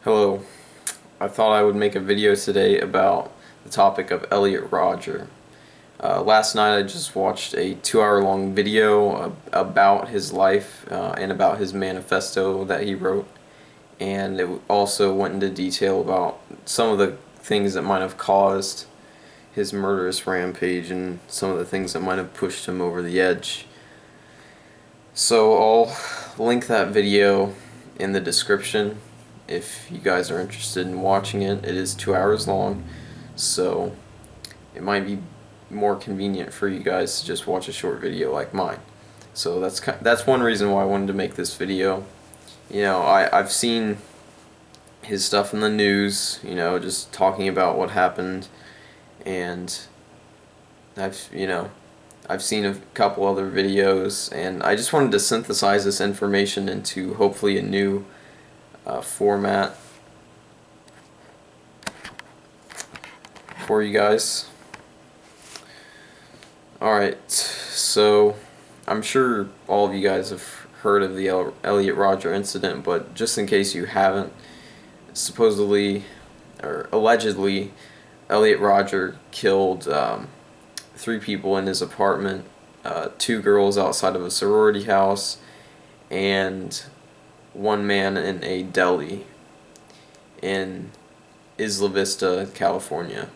Hello. I thought I would make a video today about the topic of Elliot Rodger. Last night I just watched a 2 hour long video about his life and about his manifesto that he wrote, and it also went into detail about some of the things that might have caused his murderous rampage and some of the things that might have pushed him over the edge. So I'll link that video in the description if you guys are interested in watching it. It is 2 hours long, so it might be more convenient for you guys to just watch a short video like mine. So that's one reason why I wanted to make this video. I've seen his stuff in the news, just talking about what happened, and I've seen a couple other videos, and I just wanted to synthesize this information into hopefully a new format for you guys. Alright, so I'm sure all of you guys have heard of the Elliot Rodger incident, but just in case you haven't, supposedly or allegedly Elliot Rodger killed 3 people in his apartment, 2 girls outside of a sorority house, and 1 man in a deli in Isla Vista, California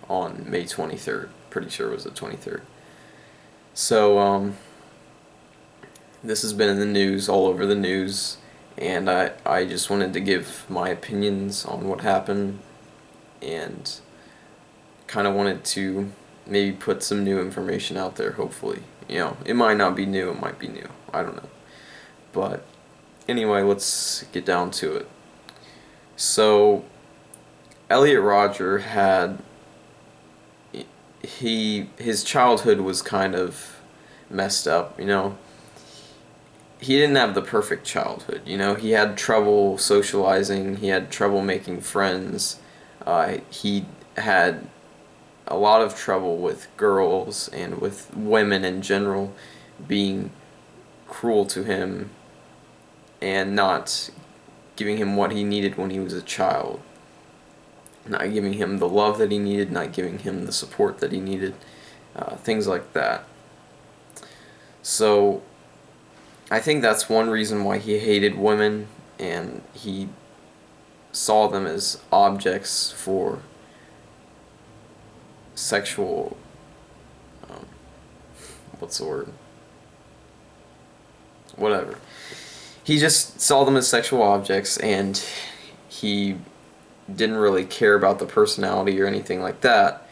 on May 23rd. Pretty sure it was the 23rd. So, this has been in the news, all over the news, and I just wanted to give my opinions on what happened, and kind of wanted to maybe put some new information out there, hopefully. It might not be new, it might be new, I don't know. But anyway, let's get down to it. So, Elliot Rodger his childhood was kind of messed up, He didn't have the perfect childhood, He had trouble socializing, he had trouble making friends, he had a lot of trouble with girls and with women in general being cruel to him and not giving him what he needed when he was a child. Not giving him the love that he needed, not giving him the support that he needed, things like that. So, I think that's one reason why he hated women, and he saw them as objects for sexual, what's the word? Whatever. He just saw them as sexual objects, and he didn't really care about the personality or anything like that.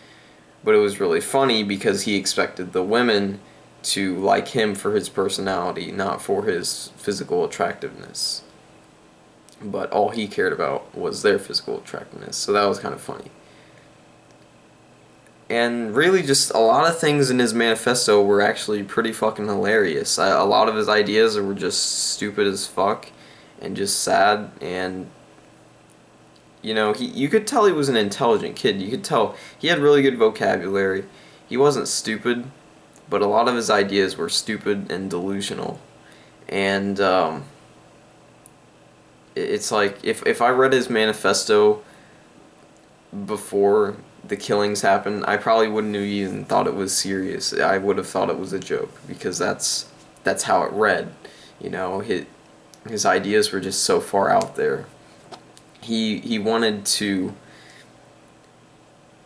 But it was really funny because he expected the women to like him for his personality, not for his physical attractiveness. But all he cared about was their physical attractiveness, so that was kind of funny. And really just a lot of things in his manifesto were actually pretty fucking hilarious. A lot of his ideas were just stupid as fuck and just sad, and you could tell he was an intelligent kid. You could tell he had really good vocabulary. He wasn't stupid, but a lot of his ideas were stupid and delusional. And it's like if I read his manifesto before the killings happened, I probably wouldn't have even thought it was serious. I would have thought it was a joke, because that's how it read. His ideas were just so far out there. He wanted to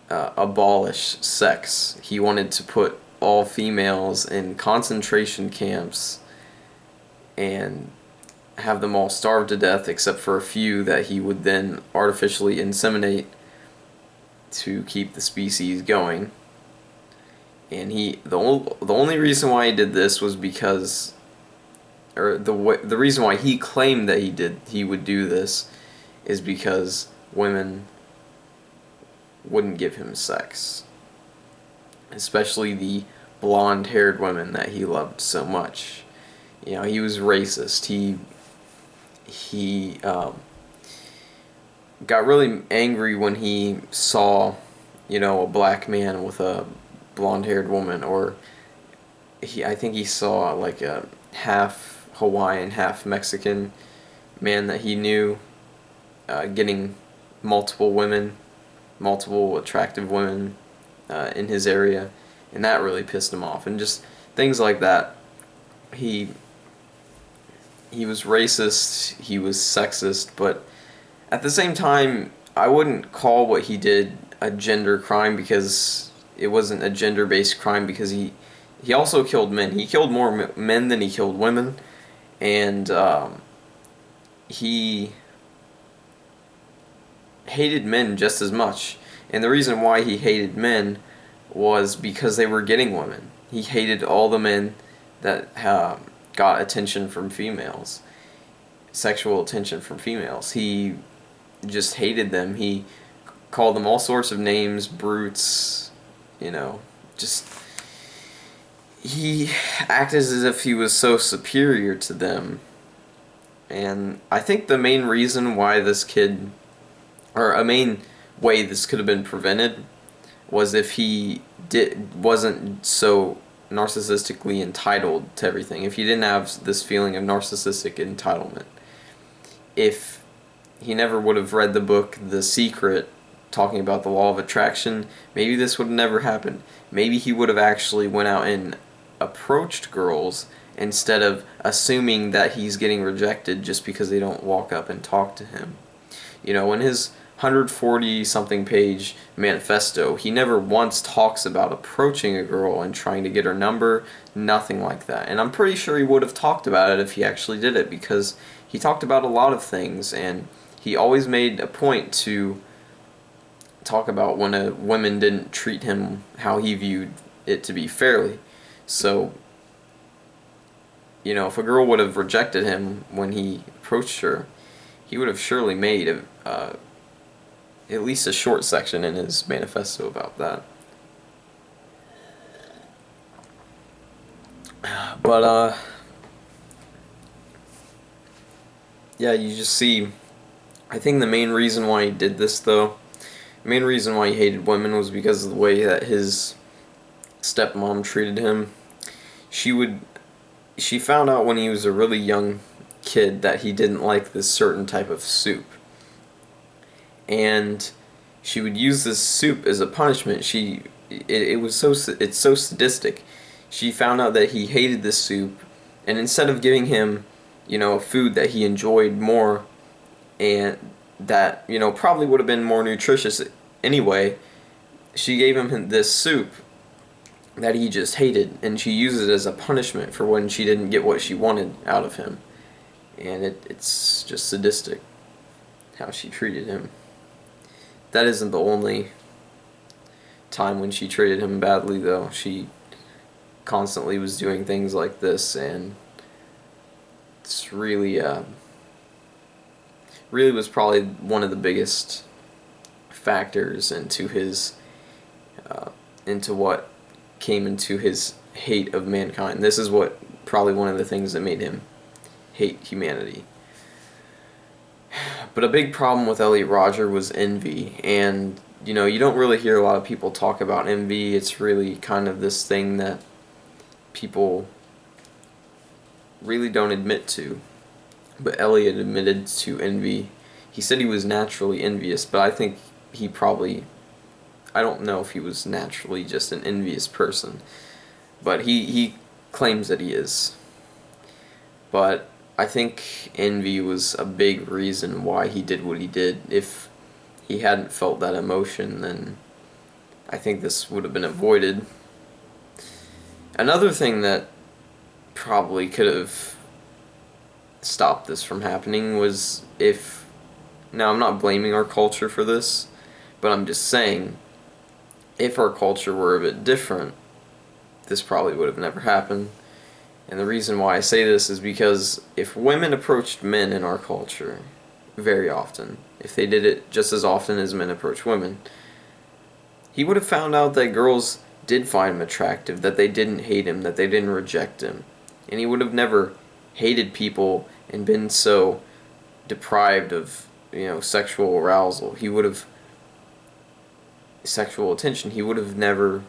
abolish sex. He wanted to put all females in concentration camps and have them all starve to death except for a few that he would then artificially inseminate to keep the species going. And the only reason why he did this was because, or the reason why he claimed that he would do this is because women wouldn't give him sex, especially the blonde-haired women that he loved so much. He was racist. He got really angry when he saw, a black man with a blonde-haired woman, or I think he saw like a half Hawaiian, half Mexican man that he knew getting multiple women, multiple attractive women in his area, and that really pissed him off. And just things like that. He was racist, he was sexist, but at the same time, I wouldn't call what he did a gender crime, because it wasn't a gender-based crime, because he also killed men. He killed more men than he killed women, and he hated men just as much. And the reason why he hated men was because they were getting women. He hated all the men that got attention from females, sexual attention from females. He just hated them. He called them all sorts of names, brutes, just he acted as if he was so superior to them. And I think the main reason why this kid, or a main way this could have been prevented, was if he wasn't so narcissistically entitled to everything. If he didn't have this feeling of narcissistic entitlement. If he never would have read the book The Secret, talking about the law of attraction, maybe this would have never happened. Maybe he would have actually went out and approached girls instead of assuming that he's getting rejected just because they don't walk up and talk to him. In his 140-something page manifesto, he never once talks about approaching a girl and trying to get her number, nothing like that. And I'm pretty sure he would have talked about it if he actually did it, because he talked about a lot of things, and he always made a point to talk about when a woman didn't treat him how he viewed it to be fairly. So, if a girl would have rejected him when he approached her, he would have surely made at least a short section in his manifesto about that. But, yeah, you just see, I think the main reason why he did this, though, the main reason why he hated women was because of the way that his stepmom treated him. She found out when he was a really young kid that he didn't like this certain type of soup. And she would use this soup as a punishment. It's so sadistic. She found out that he hated this soup, and instead of giving him, a food that he enjoyed more and that, probably would have been more nutritious anyway, she gave him this soup that he just hated, and she used it as a punishment for when she didn't get what she wanted out of him. And it's just sadistic how she treated him. That isn't the only time when she treated him badly, though. She constantly was doing things like this, and it's really was probably one of the biggest factors into what came into his hate of mankind. This is probably one of the things that made him hate humanity. But a big problem with Elliot Rodger was envy, and you don't really hear a lot of people talk about envy. It's really kind of this thing that people really don't admit to. But Elliot admitted to envy. He said he was naturally envious, but I think I don't know if he was naturally just an envious person, but he claims that he is. But I think envy was a big reason why he did what he did. If he hadn't felt that emotion, then I think this would have been avoided. Another thing that probably could have stopped this from happening was now I'm not blaming our culture for this, but I'm just saying, if our culture were a bit different, this probably would have never happened. And the reason why I say this is because if women approached men in our culture very often, if they did it just as often as men approach women, he would have found out that girls did find him attractive, that they didn't hate him, that they didn't reject him. And he would have never hated people and been so deprived of, sexual arousal. Sexual attention. He would have never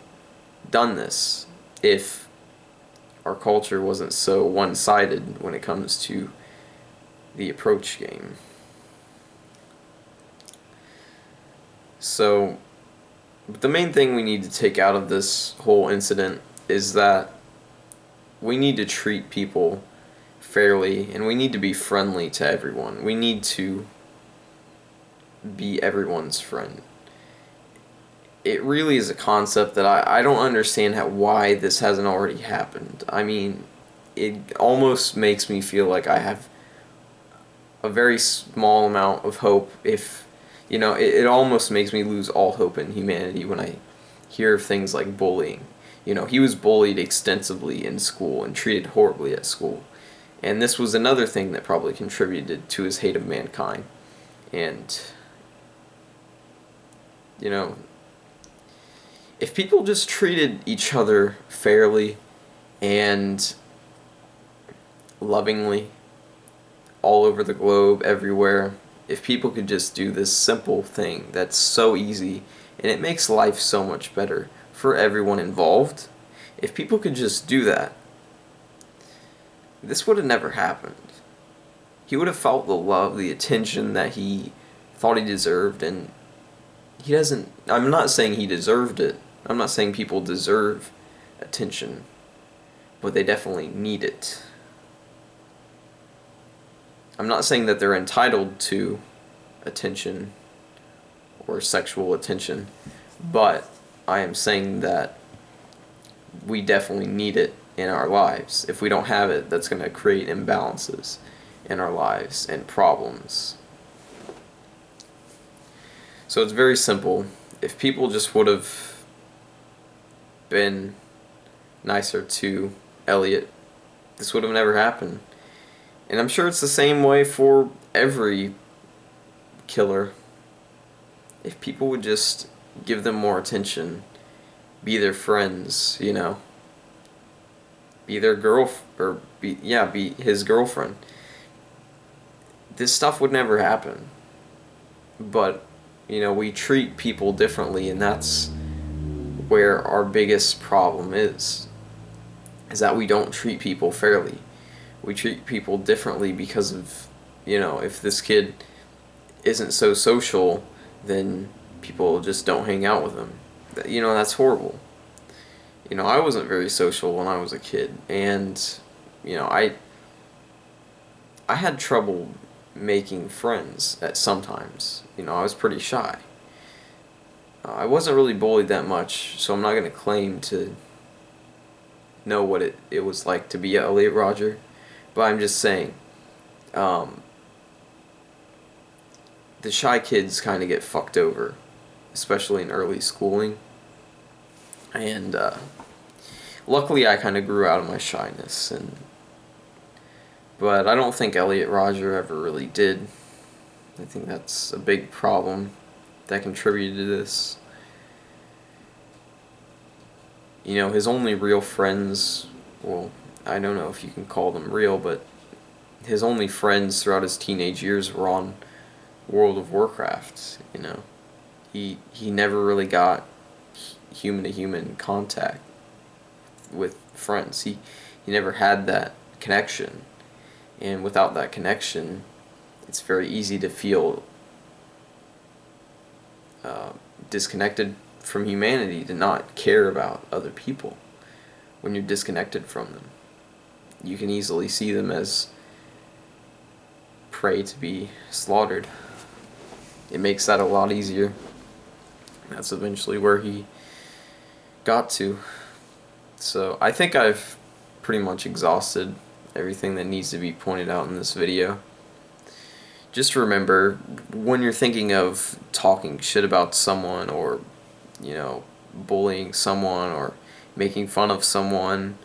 done this if our culture wasn't so one-sided when it comes to the approach game. So, the main thing we need to take out of this whole incident is that we need to treat people fairly, and we need to be friendly to everyone. We need to be everyone's friend. It really is a concept that I don't understand why this hasn't already happened. I mean, it almost makes me feel like I have a very small amount of hope. If it almost makes me lose all hope in humanity when I hear of things like bullying. He was bullied extensively in school and treated horribly at school. And this was another thing that probably contributed to his hate of mankind. And, if people just treated each other fairly and lovingly all over the globe, everywhere, if people could just do this simple thing that's so easy and it makes life so much better for everyone involved, if people could just do that, this would have never happened. He would have felt the love, the attention that he thought he deserved, and he doesn't. I'm not saying he deserved it. I'm not saying people deserve attention, but they definitely need it. I'm not saying that they're entitled to attention or sexual attention, but I am saying that we definitely need it in our lives. If we don't have it, that's going to create imbalances in our lives and problems. So it's very simple. If people just would have been nicer to Elliot, this would have never happened. And I'm sure it's the same way for every killer. If people would just give them more attention, be their friends, be their be his girlfriend, this stuff would never happen. But, we treat people differently, and that's where our biggest problem is that we don't treat people fairly. We treat people differently because of, if this kid isn't so social, then people just don't hang out with him. That's horrible. I wasn't very social when I was a kid, and, I had trouble making friends at sometimes. I was pretty shy. I wasn't really bullied that much, so I'm not going to claim to know what it was like to be Elliot Rodger, but I'm just saying, the shy kids kind of get fucked over, especially in early schooling, and luckily I kind of grew out of my shyness, but I don't think Elliot Rodger ever really did. I think that's a big problem that contributed to this. His only real friends, well, I don't know if you can call them real, but his only friends throughout his teenage years were on World of Warcraft. He never really got human-to-human contact with friends. He never had that connection, and without that connection, it's very easy to feel disconnected from humanity, to not care about other people. When you're disconnected from them, you can easily see them as prey to be slaughtered. It makes that a lot easier. That's eventually where he got to. So I think I've pretty much exhausted everything that needs to be pointed out in this video. Just remember, when you're thinking of talking shit about someone, or bullying someone, or making fun of someone,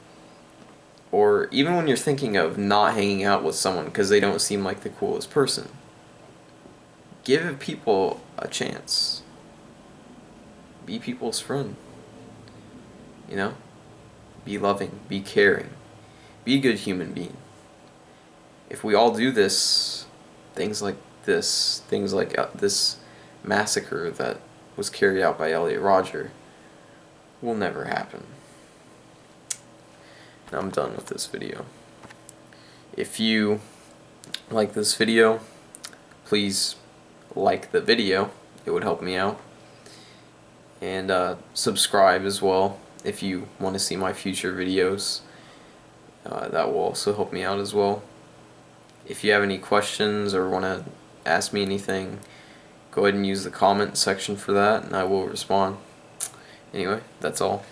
or even when you're thinking of not hanging out with someone because they don't seem like the coolest person, give people a chance. Be people's friend. Be loving, be caring, be a good human being. If we all do this, things like this massacre that was carried out by Elliot Rodger will never happen. Now I'm done with this video. If you like this video, please like the video. It would help me out. and subscribe as well if you want to see my future videos. That will also help me out as well. If you have any questions or want to ask me anything, go ahead and use the comment section for that and I will respond. Anyway, that's all.